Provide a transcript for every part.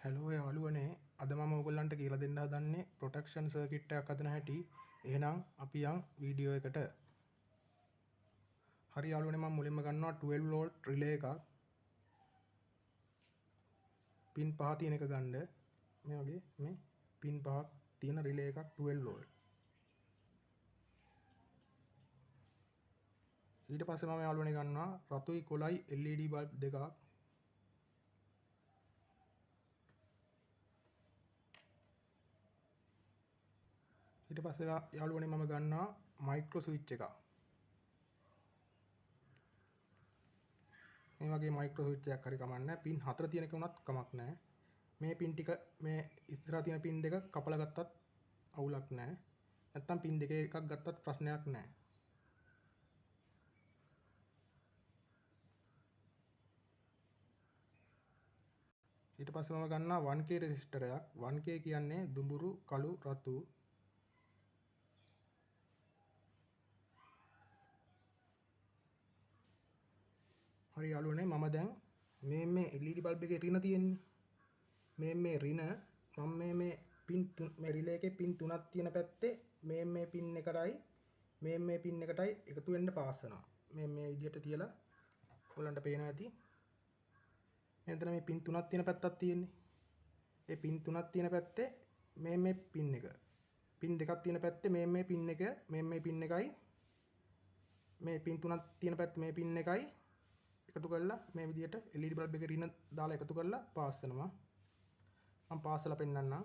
Hello යාළුවනේ අද මම ඔයගොල්ලන්ට කියලා දෙන්න හදන්නේ ප්‍රොටෙක්ෂන් සර්කිට් එකක් හදන හැටි. එහෙනම් අපි යන් වීඩියෝ එකට. හරි යාළුවනේ මම මුලින්ම ගන්නවා 12 වෝල්ට් රිලේ එකක්. පින් 5 තියෙන එක ගන්න. මේ වගේ මේ පින් 5ක් තියෙන රිලේ එකක් 12 වෝල්ට්. ඊට පස්සේ මම යාළුවනේ ගන්නවා රතුයි කොළයි LED බල්බ් දෙකක්. ඊට පස්සේ යාළුවනේ මම ගන්නවා මයික්‍රෝ ස්විච් එකක්. මේ වගේ මයික්‍රෝ ස්විච් එකක් හරි කමන්නේ පින් 4 තියෙන එක උනත් කමක් නැහැ. මේ පින් ටික මේ ඉස්සරහා තියෙන පින් දෙක කපලා ගත්තත් අවුලක් නැහැ. නැත්තම් පින් දෙකේ එකක් ගත්තත් ප්‍රශ්නයක් නැහැ. ඊට පස්සේ මම ගන්නවා 1K රෙසිස්ටර් එකක්. 1K කියන්නේ දුඹුරු කළු රතු. හරි යාළුවනේ මම දැන් මේ LED බල්බ් එකේ රින තියෙන්නේ. මේ රින මම මේ පින් මේ රිලේ එකේ පින් 3ක් තියෙන පැත්තේ මේ පින් එකටයි මේ පින් එකටයි එකතු වෙන්න පාස් කරනවා. මේ විදිහට තියලා ඔයගලන්ට පේනවා ඇති. එතන මේ පින් 3ක් තියෙන පැත්තක් තියෙන්නේ. ඒ පින් 3ක් තියෙන පැත්තේ මේ පින් එක. පින් දෙකක් තියෙන පැත්තේ මේ පින් එක මේ පින් එකයි මේ පින් 3ක් තියෙන පැත්තේ මේ පින් එකයි එකතු කරලා මේ විදිහට LED බල්බ් එකේ රින දාලා එකතු කරලා පාස් කරනවා. මම පාස් කරලා පෙන්නන්නම්.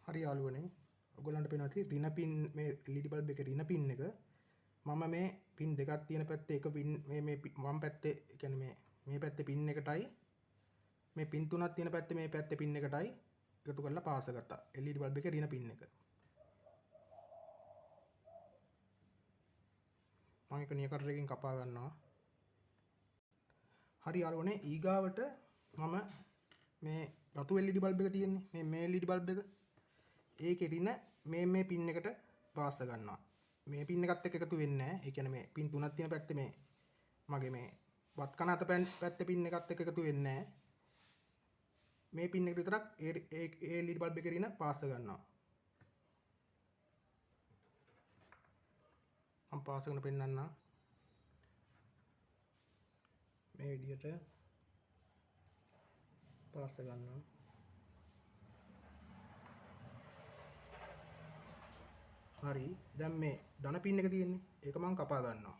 හරි යාළුවනේ ඔයගොල්ලන්ට පේනවා ඇති රින පින් මේ LED බල්බ් එකේ රින පින් එක මම මේ පින් දෙකක් තියෙන පැත්තේ එක පින් මේ වම් පැත්තේ කියන්නේ මේ පැත්තේ පින් එකටයි මේ පින් තුනක් තියෙන පැත්තේ මේ පැත්තේ පින් එකටයි එකතු කරලා පාස් කරගත්තා LED බල්බ් එකේ රින පින් එක. මම ඒක නියකටරකින් කපා ගන්නවා. හරි යාළුවනේ ඊගාවට මම මේ රතු LED බල්බ් එක තියෙන්නේ මේ LED බල්බ් එක ඒකේ රින මේ පින් එකට පාස් ගන්නවා. මේ පින් එකත් එක්ක එකතු වෙන්නේ නැහැ. ඒ කියන්නේ මේ පින් තුනක් තියෙන පැත්තේ මේ මගේ මේ වත් කන අත පැත්තේ පින් එකත් එක්ක එකතු වෙන්නේ නැහැ. මේ පින් එකට විතරක් ඒ LED බල්බ් එකේ රින පාස් ගන්නවා. මම පාස් කරන පෙන්නන්නම්. මේ විදිහට පාස් ගන්නවා. හරි දැන් මේ ධන පින් එක තියෙන්නේ ඒක මම කපා ගන්නවා.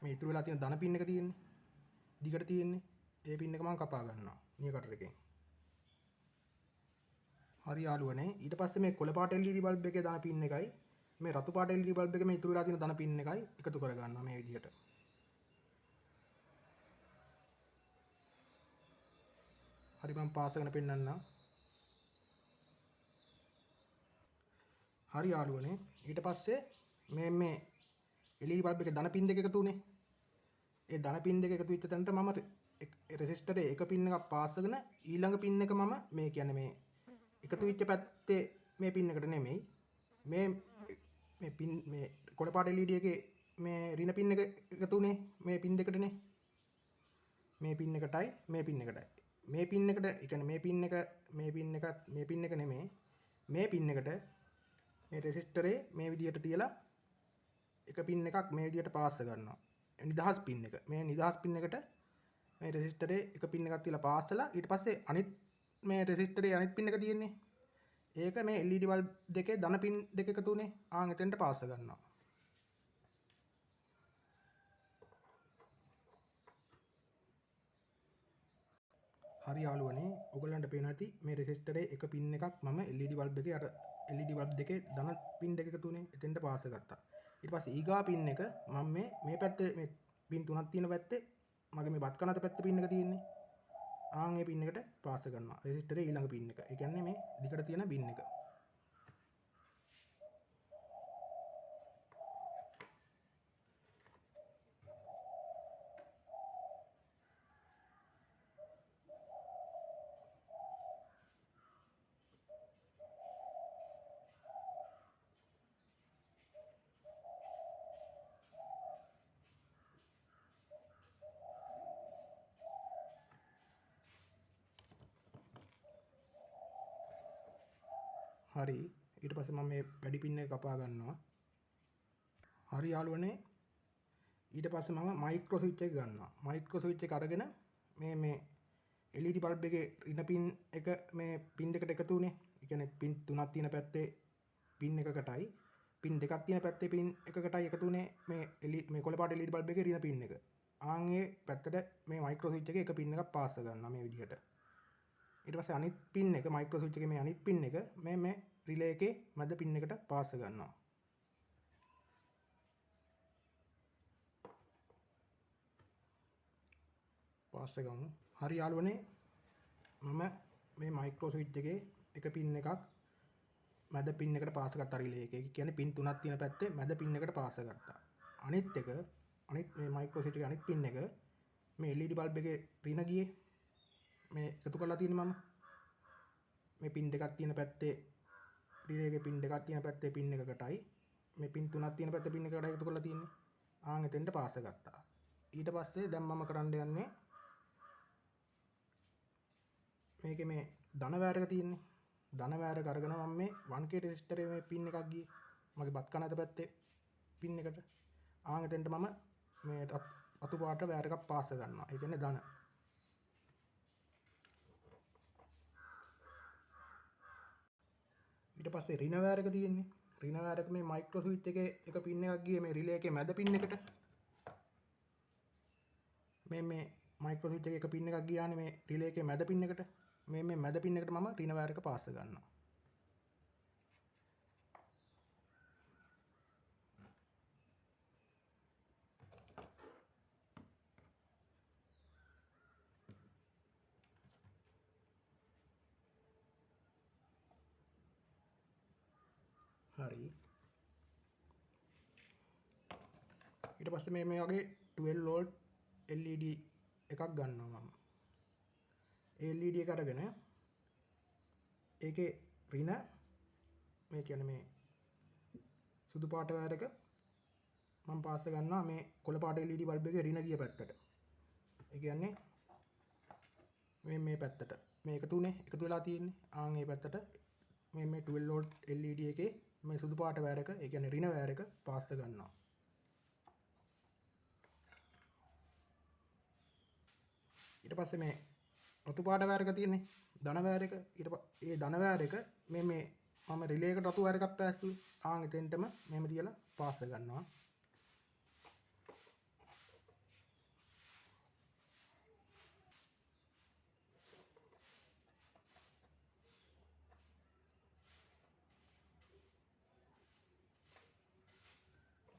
මේ ඉතුරු වෙලා තියෙන ධන පින් එක තියෙන්නේ දිගට තියෙන්නේ ඒ පින් එක මම කපා ගන්නවා නියකටරකින්. හරි යාළුවනේ ඊට පස්සේ මේ කොළ පාට LED බල්බ් එකේ ධන පින් එකයි මේ රතු පාට LED බල්බ් එකේ මේ ඉතුරු වෙලා තියෙන ධන පින් එකයි එකතු කර ගන්නවා මේ විදිහට. හරි මම පාස් කරන පෙන්නන්නම්. හරි යාළුවනේ ඊට පස්සේ මේ LED බල්බ් එකේ ධන පින් දෙක එකතු උනේ. ඒ ධන පින් දෙක එකතු වෙච්ච තැනට මම රෙසිස්ටරේ එක පින් එකක් පාස් කරගෙන ඊළඟ පින් එක මම මේ කියන්නේ මේ එකතු වෙච්ච පැත්තේ මේ පින් එකට නෙමෙයි මේ පින් මේ කොළ පාට LED එකේ මේ රින පින් එක එකතු උනේ මේ පින් දෙකටනේ. මේ පින් එකටයි මේ පින් එකටයි. මේ පින් එකට ඒ කියන්නේ මේ පින් එක නෙමෙයි මේ පින් එකට මේ රෙසිස්ටරේ මේ විදිහට තියලා එක පින් එකක් මේ විදිහට පාස් කරනවා. නිදහස් පින් එක. මේ නිදහස් පින් එකට මේ රෙසිස්ටරේ එක පින් එකක් තියලා පාස් කරලා ඊට පස්සේ අනිත් මේ රෙසිස්ටරේ අනිත් පින් එක තියෙන්නේ. ඒක මේ LED බල්බ් දෙකේ ධන පින් දෙක එකතු උනේ. ආන් එතෙන්ට පාස් කරනවා. හරි යාළුවනේ ඔයගලන්ට පේනවා ඇති මේ රෙසිස්ටරේ එක පින් එකක් මම LED බල්බ් එකේ අර LED බල්බ් දෙකේ ධන පින් දෙක එකතු උනේ එතෙන්ට පාස් කරගත්තා. ඊට පස්සේ ඊගා පින් එක මම මේ පැත්තේ මේ පින් තුනක් තියෙන පැත්තේ මගේ මේ බත් කන අත පැත්තේ පින් එක තියෙන්නේ. ආන් ඒ පින් එකට පාස් කරනවා. රෙසිස්ටරේ ඊළඟ පින් එක. ඒ කියන්නේ මේ දිගට තියෙන පින් එක. හරි. ඊට පස්සේ මම මේ වැඩි පින් එක කපා ගන්නවා. හරි යාළුවනේ. ඊට පස්සේ මම මයික්‍රෝ ස්විච් එක ගන්නවා. මයික්‍රෝ ස්විච් එක අරගෙන මේ LED බල්බ් එකේ රින පින් එක මේ පින් දෙකට එකතු වුනේ. ඒ කියන්නේ පින් 3ක් තියෙන පැත්තේ පින් එකකටයි පින් 2ක් තියෙන පැත්තේ පින් එකකටයි එකතු වුනේ මේ කොළ පාට LED බල්බ් එකේ රින පින් එක. ආන්ගේ පැත්තට මේ මයික්‍රෝ ස්විච් එකේ එක පින් එකක් පාස් කරනවා මේ විදිහට. ඊට පස්සේ අනිත් පින් එක මයික්‍රෝ ස්විච් එකේ මේ අනිත් පින් එක මේ රිලේ එකේ මැද පින් එකට පාස් කරනවා. පාස් ගමු. හරි යාළුවනේ. මම මේ මයික්‍රෝ ස්විච් එකේ එක පින් එකක් මැද පින් එකට පාස් කරලා රිලේ එකේ. ඒ කියන්නේ පින් 3ක් තියෙන පැත්තේ මැද පින් එකට පාස් කරගත්තා. අනිත් මේ මයික්‍රෝ ස්විච් එකේ අනිත් පින් එක මේ LED බල්බ් එකේ රින ගියේ මේ එකතු කරලා තියෙන්නේ මම. මේ පින් දෙකක් තියෙන පැත්තේ රිලේ එකේ පින් දෙකක් තියෙන පැත්තේ පින් එකකටයි මේ පින් 3ක් තියෙන පැත්තේ පින් එකකට එකතු කරලා තියෙන්නේ. ආන් එතෙන්ට පාස් ගත්තා. ඊට පස්සේ දැන් මම කරන්න යන්නේ මේකේ මේ ධන වෑරක තියෙන්නේ. ධන වෑරක අරගෙන මම මේ 1K රෙසිස්ටරේ මේ පින් එකක් ගියේ. මගේ බත් කන අත පැත්තේ පින් එකට. ආන් එතෙන්ට මම මේ අතු පාට වෑර් එකක් පාස් කරනවා. ඒ කියන්නේ ධන. ඊට පස්සේ රින වෑර් එක තියෙන්නේ. රින වෑර් එක මේ මයික්‍රෝ ස්විච් එකේ එක පින් එකක් ගියේ මේ රිලේ එකේ මැද පින් එකට. මේ මයික්‍රෝ ස්විච් එකේ එක පින් එකක් ගියානේ මේ රිලේ එකේ මැද පින් එකට. මේ මැද පින් එකට මම රින වෑර් එක පාස් කරනවා. හරි. ඊට පස්සේ මේ වගේ 12 volt LED එකක් ගන්නවා මම. LED එක අරගෙන ඒකේ රින මේ කියන්නේ මේ සුදු පාට වෑර් එක මම පාස් කරනවා මේ කොළ පාට LED බල්බ් එකේ රින ගිය පැත්තට. ඒ කියන්නේ මේ පැත්තට මේ එකතු වෙලා තියෙන්නේ. ආන් මේ පැත්තට මේ 12 volt LED එකේ මේ සුදු පාට වෑර් එක ඒ කියන්නේ රින වෑර් එක පාස් කරනවා. ඊට පස්සේ මේ රතු පාට වෑර් එක තියෙන්නේ ධන වෑර් එක. ඒ ධන වෑර් එක මේ මම රිලේ එකට රතු වෑර් එකක් පැස්සුවේ. ආන් එතෙන්ටම මෙහෙම තියලා පාස් කරනවා.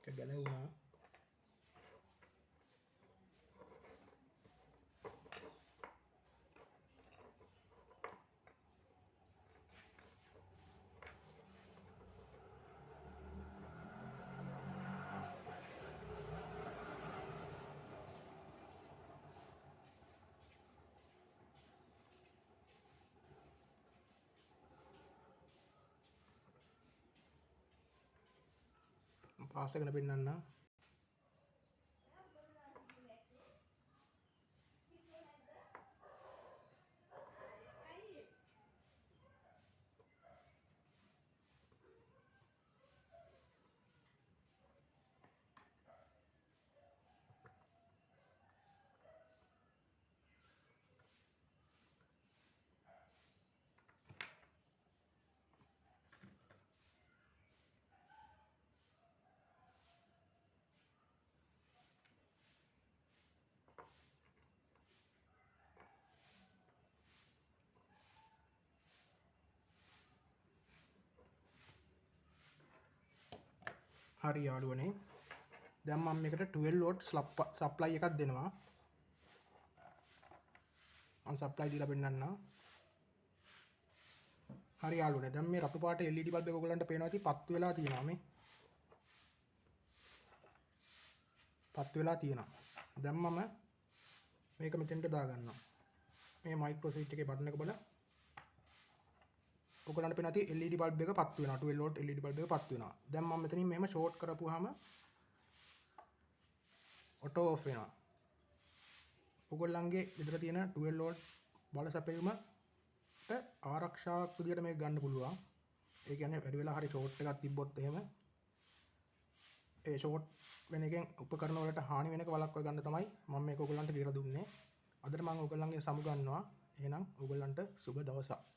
ඒක ගැලවුණා. පාස් කරන පෙන්නන්න. හරි යාළුවනේ. දැන් මම මේකට 12 volt සප්ලයි එකක් දෙනවා. මම සප්ලයි දීලා පෙන්නන්නම්. හරි යාළුවනේ. දැන් මේ රතු පාට LED බල්බ් එක ඔයගලන්ට පේනවා ඇති පත්තු වෙලා තියෙනවා මේ. පත්තු වෙලා තියෙනවා. දැන් මම මේක මෙතෙන්ට දාගන්නවා. මේ මයික්‍රෝ ස්විච් එකේ බටන් එක බලලා ඔයගලන්ට පේනවා ඇති LED බල්බ් එක පත්තු වෙනවා. 12 volt LED බල්බ් එක පත්තු වෙනවා. දැන් මම මෙතනින් මෙහෙම ෂෝට් කරපුවාම ඔටෝ ඔෆ් වෙනවා. ඔයගොල්ලන්ගේ විතර තියෙන 12 volt බල සැපයීමට ආරක්ෂාවක් විදියට මේක ගන්න පුළුවන්. ඒ කියන්නේ වැඩි වෙලා හරි ෂෝට් එකක් තිබ්බොත් එහෙම ඒ ෂෝට් වෙන එකෙන් උපකරණ වලට හානි වෙන එක වළක්වා ගන්න තමයි මම මේක ඔයගොල්ලන්ට කියලා දුන්නේ. අදට මම ඔයගොල්ලන්ගෙන් සමුගන්නවා. එහෙනම් ඔයගොල්ලන්ට සුබ දවසක්.